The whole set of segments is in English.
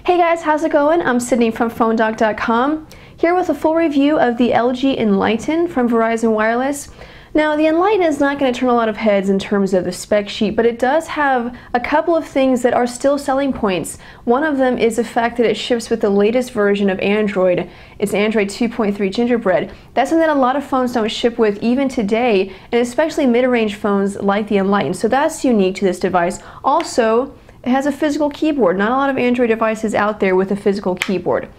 Hey guys, how's it going? I'm Sydney from PhoneDoc.com, here with a full review of the LG Enlighten from Verizon Wireless. Now, the Enlighten is not going to turn a lot of heads in terms of the spec sheet, but it does have a couple of things that are still selling points. One of them is the fact that it ships with the latest version of Android. It's Android 2.3 Gingerbread. That's something that a lot of phones don't ship with even today, and especially mid-range phones like the Enlighten. So that's unique to this device. Also, it has a physical keyboard. Not a lot of Android devices out there with a physical keyboard.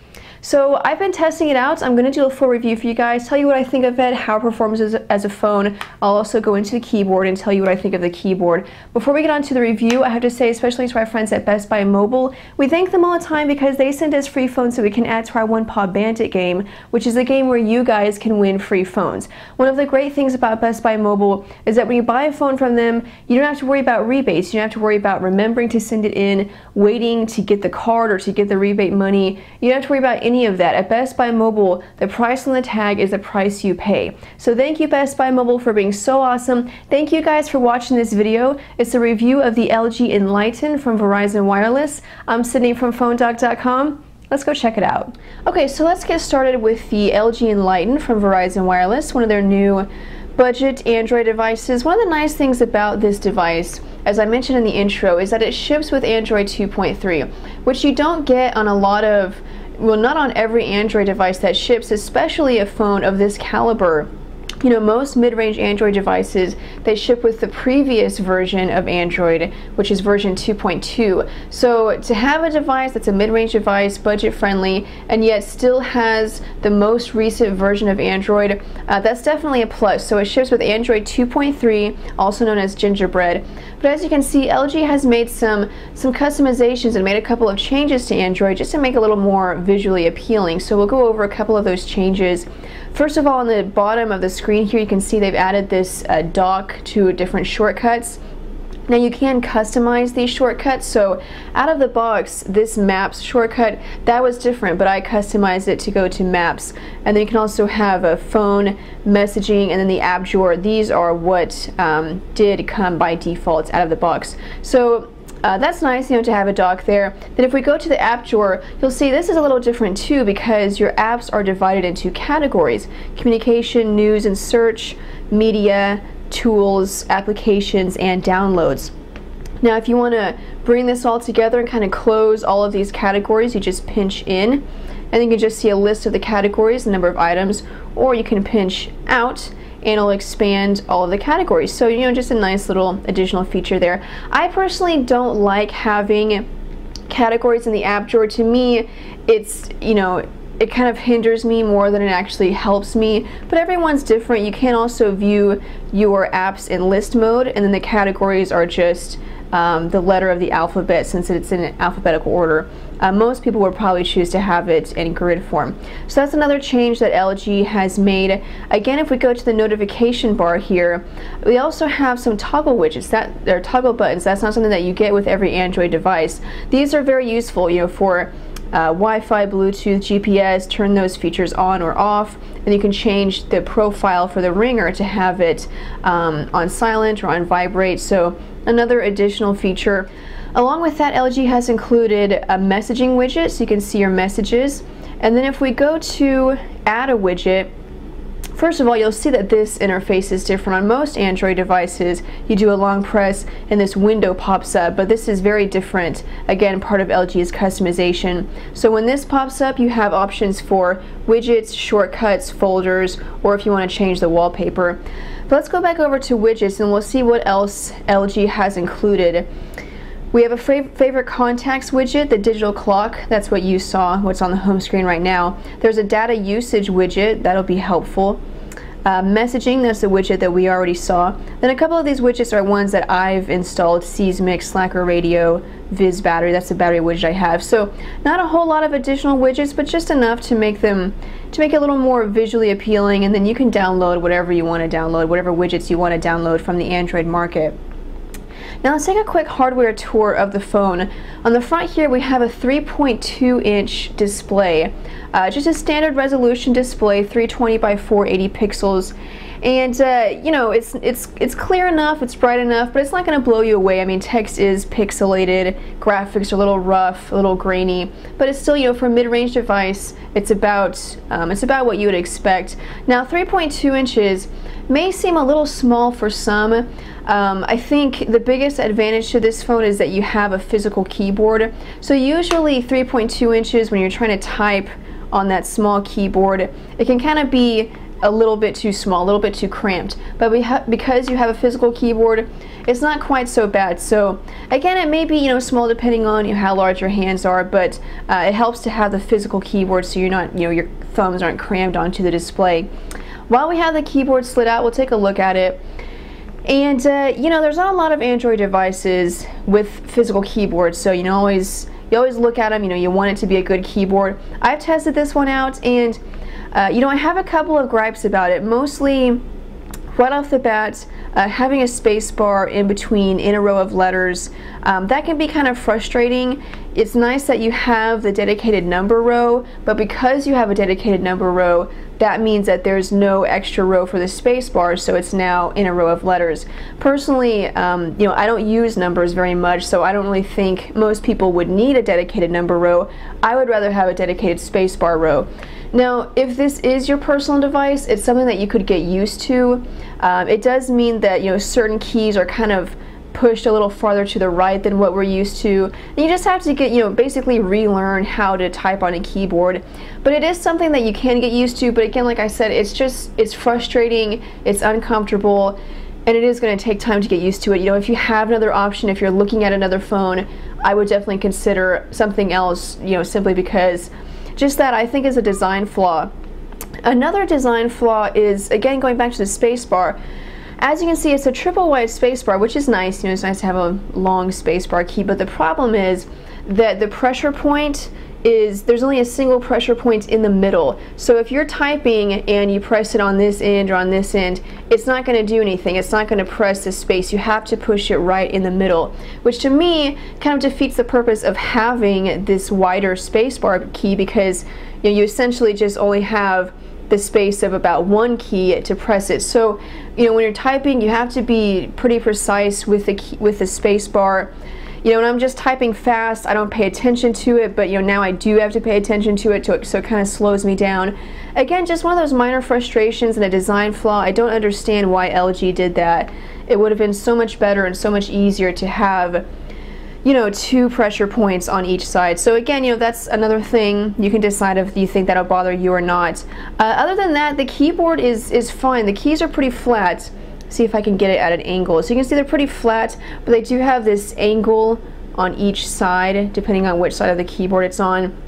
So I've been testing it out. I'm going to do a full review for you guys, tell you what I think of it, how it performs as a phone. I'll also go into the keyboard and tell you what I think of the keyboard. Before we get on to the review, I have to say, especially to our friends at Best Buy Mobile, we thank them all the time because they send us free phones so we can add to our One Paw Bandit game, which is a game where you guys can win free phones. One of the great things about Best Buy Mobile is that when you buy a phone from them, you don't have to worry about rebates. You don't have to worry about remembering to send it in, waiting to get the card or to get the rebate money. You don't have to worry about any of that. At Best Buy Mobile, the price on the tag is the price you pay. So thank you, Best Buy Mobile, for being so awesome. Thank you guys for watching this video. It's a review of the LG Enlighten from Verizon Wireless. I'm Sydney from PhoneDoc.com. Let's go check it out. Okay, so let's get started with the LG Enlighten from Verizon Wireless, one of their new budget Android devices. One of the nice things about this device, as I mentioned in the intro, is that it ships with Android 2.3, which you don't get on a lot of, well, not on every Android device that ships, especially a phone of this caliber. You know, most mid-range Android devices, they ship with the previous version of Android, which is version 2.2. So to have a device that's a mid-range device, budget-friendly, and yet still has the most recent version of Android, that's definitely a plus. So it ships with Android 2.3, also known as Gingerbread. But as you can see, LG has made some customizations and made a couple of changes to Android just to make it a little more visually appealing. So we'll go over a couple of those changes. First of all, on the bottom of the screen here, you can see they've added this dock to different shortcuts. Now you can customize these shortcuts, so out of the box, this Maps shortcut, that was different, but I customized it to go to Maps. And then you can also have a phone, messaging, and then the app drawer. These are what did come by default out of the box. So that's nice, you know, to have a dock there. Then if we go to the app drawer, you'll see this is a little different too because your apps are divided into categories: communication, news and search, media, tools, applications, and downloads. Now if you want to bring this all together and kind of close all of these categories, you just pinch in and then you can just see a list of the categories, the number of items, or you can pinch out and it'll expand all of the categories. So, you know, just a nice little additional feature there. I personally don't like having categories in the app drawer. To me, it's, you know, it kind of hinders me more than it actually helps me, but everyone's different. You can also view your apps in list mode, and then the categories are just the letter of the alphabet since it's in alphabetical order. Most people would probably choose to have it in grid form. So that's another change that LG has made. Again, if we go to the notification bar here, we also have some toggle widgets. They're toggle buttons. That's not something that you get with every Android device. These are very useful, you know, for Wi-Fi, Bluetooth, GPS. Turn those features on or off, and you can change the profile for the ringer to have it on silent or on vibrate. So another additional feature. Along with that, LG has included a messaging widget so you can see your messages. And then if we go to add a widget, first of all, you'll see that this interface is different. On most Android devices, you do a long press and this window pops up, but this is very different. Again, part of LG's customization. So when this pops up, you have options for widgets, shortcuts, folders, or if you want to change the wallpaper. But let's go back over to widgets and we'll see what else LG has included. We have a favorite contacts widget, the digital clock. That's what you saw, what's on the home screen right now. There's a data usage widget, that'll be helpful. Messaging, that's the widget that we already saw. Then a couple of these widgets are ones that I've installed: SIiiHands-on, Slacker Radio, Viz Battery. That's the battery widget I have. So not a whole lot of additional widgets, but just enough to make it a little more visually appealing. And then you can download whatever you want to download, whatever widgets you want to download from the Android market. Now let's take a quick hardware tour of the phone. On the front here we have a 3.2-inch display. Just a standard resolution display, 320 by 480 pixels. And you know, it's clear enough, it's bright enough, but it's not going to blow you away. I mean, text is pixelated, graphics are a little rough, a little grainy, but it's still, you know, for a mid-range device, it's about what you would expect. Now, 3.2 inches may seem a little small for some. I think the biggest advantage to this phone is that you have a physical keyboard. So usually 3.2 inches, when you're trying to type on that small keyboard, it can kind of be a little bit too small, a little bit too cramped. But because you have a physical keyboard, it's not quite so bad. So again, it may be, you know, small depending on, you know, how large your hands are, but it helps to have the physical keyboard so you're not, you know, your thumbs aren't crammed onto the display. While we have the keyboard slid out, we'll take a look at it. And you know, there's not a lot of Android devices with physical keyboards, so you always look at them. You know, you want it to be a good keyboard. I've tested this one out, and you know, I have a couple of gripes about it. Mostly, right off the bat, having a space bar in between in a row of letters, that can be kind of frustrating. It's nice that you have the dedicated number row, but because you have a dedicated number row, that means that there's no extra row for the space bar, so it's now in a row of letters. Personally, you know, I don't use numbers very much, so I don't really think most people would need a dedicated number row. I would rather have a dedicated space bar row. Now, if this is your personal device, it's something that you could get used to. It does mean that, you know, certain keys are kind of pushed a little farther to the right than what we're used to. And you just have to get, you know, basically relearn how to type on a keyboard. But it is something that you can get used to. But again, like I said, it's frustrating, it's uncomfortable, and it is going to take time to get used to it. You know, if you have another option, if you're looking at another phone, I would definitely consider something else, you know, simply because just that I think is a design flaw. Another design flaw is, again, going back to the space bar. As you can see, it's a triple wide space bar, which is nice. You know, it's nice to have a long space bar key, but the problem is that the pressure point is, there's only a single pressure point in the middle. So if you're typing and you press it on this end or on this end, it's not going to do anything. It's not going to press the space. You have to push it right in the middle, which to me kind of defeats the purpose of having this wider space bar key, because you know, you essentially just only have the space of about one key to press it. So, you know, when you're typing, you have to be pretty precise with the key, with the space bar. You know, when I'm just typing fast, I don't pay attention to it, but you know, now I do have to pay attention to it, so it kind of slows me down. Again, just one of those minor frustrations and a design flaw. I don't understand why LG did that. It would have been so much better and so much easier to have, you know, 2 pressure points on each side. So again, you know, that's another thing. You can decide if you think that'll bother you or not. Other than that, the keyboard is fine. The keys are pretty flat. See if I can get it at an angle. So you can see they're pretty flat, but they do have this angle on each side, depending on which side of the keyboard it's on.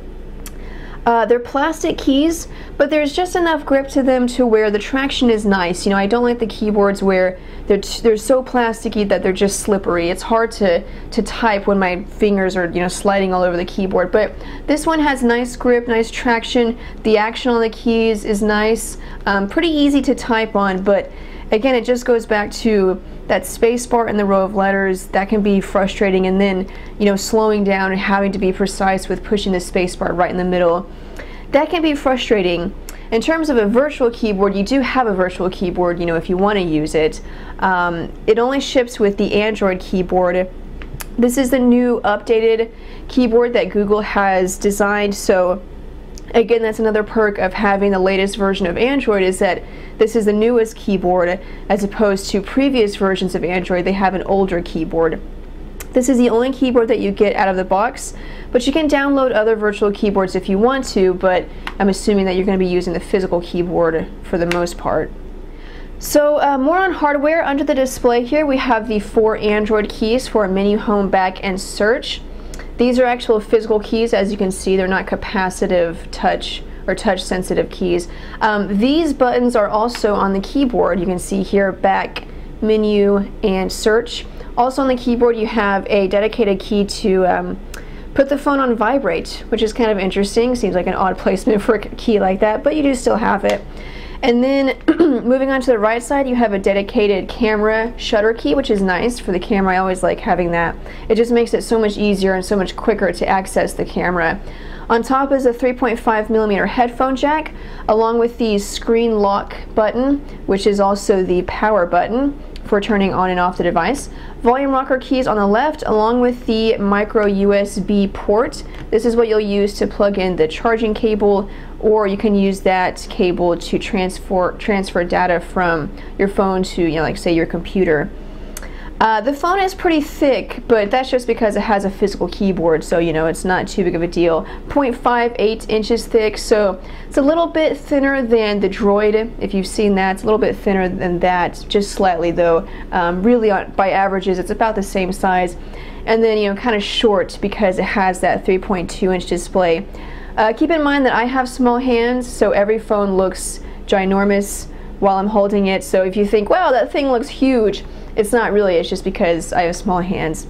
They're plastic keys, but there's just enough grip to them to where the traction is nice. You know, I don't like the keyboards where they're so plasticky that they're just slippery. It's hard to type when my fingers are, you know, sliding all over the keyboard. But this one has nice grip, nice traction. The action on the keys is nice. Pretty easy to type on, but again, it just goes back to that space bar in the row of letters. That can be frustrating, and then, you know, slowing down and having to be precise with pushing the space bar right in the middle. That can be frustrating. In terms of a virtual keyboard, you do have a virtual keyboard, you know, if you want to use it. It only ships with the Android keyboard. This is the new updated keyboard that Google has designed, so again, that's another perk of having the latest version of Android, is that this is the newest keyboard, as opposed to previous versions of Android. They have an older keyboard. This is the only keyboard that you get out of the box, but you can download other virtual keyboards if you want to, but I'm assuming that you're going to be using the physical keyboard for the most part. So more on hardware. Under the display here, we have the 4 Android keys for menu, home, back, and search. These are actual physical keys. As you can see, they're not capacitive touch or touch sensitive keys. These buttons are also on the keyboard. You can see here back, menu, and search. Also on the keyboard you have a dedicated key to put the phone on vibrate, which is kind of interesting. Seems like an odd placement for a key like that, but you do still have it. And then moving on to the right side, you have a dedicated camera shutter key, which is nice for the camera. I always like having that. It just makes it so much easier and so much quicker to access the camera. On top is a 3.5mm headphone jack, along with the screen lock button, which is also the power button for turning on and off the device. Volume rocker keys on the left, along with the micro USB port. This is what you'll use to plug in the charging cable, or you can use that cable to transfer data from your phone to, like say, your computer. The phone is pretty thick, but that's just because it has a physical keyboard, so it's not too big of a deal. 0.58 inches thick, so it's a little bit thinner than the Droid. If you've seen that, it's a little bit thinner than that, just slightly though. Really, by averages, it's about the same size. And then, kind of short because it has that 3.2-inch display. Keep in mind that I have small hands, so every phone looks ginormous while I'm holding it. So if you think, wow, that thing looks huge, it's not really. It's just because I have small hands.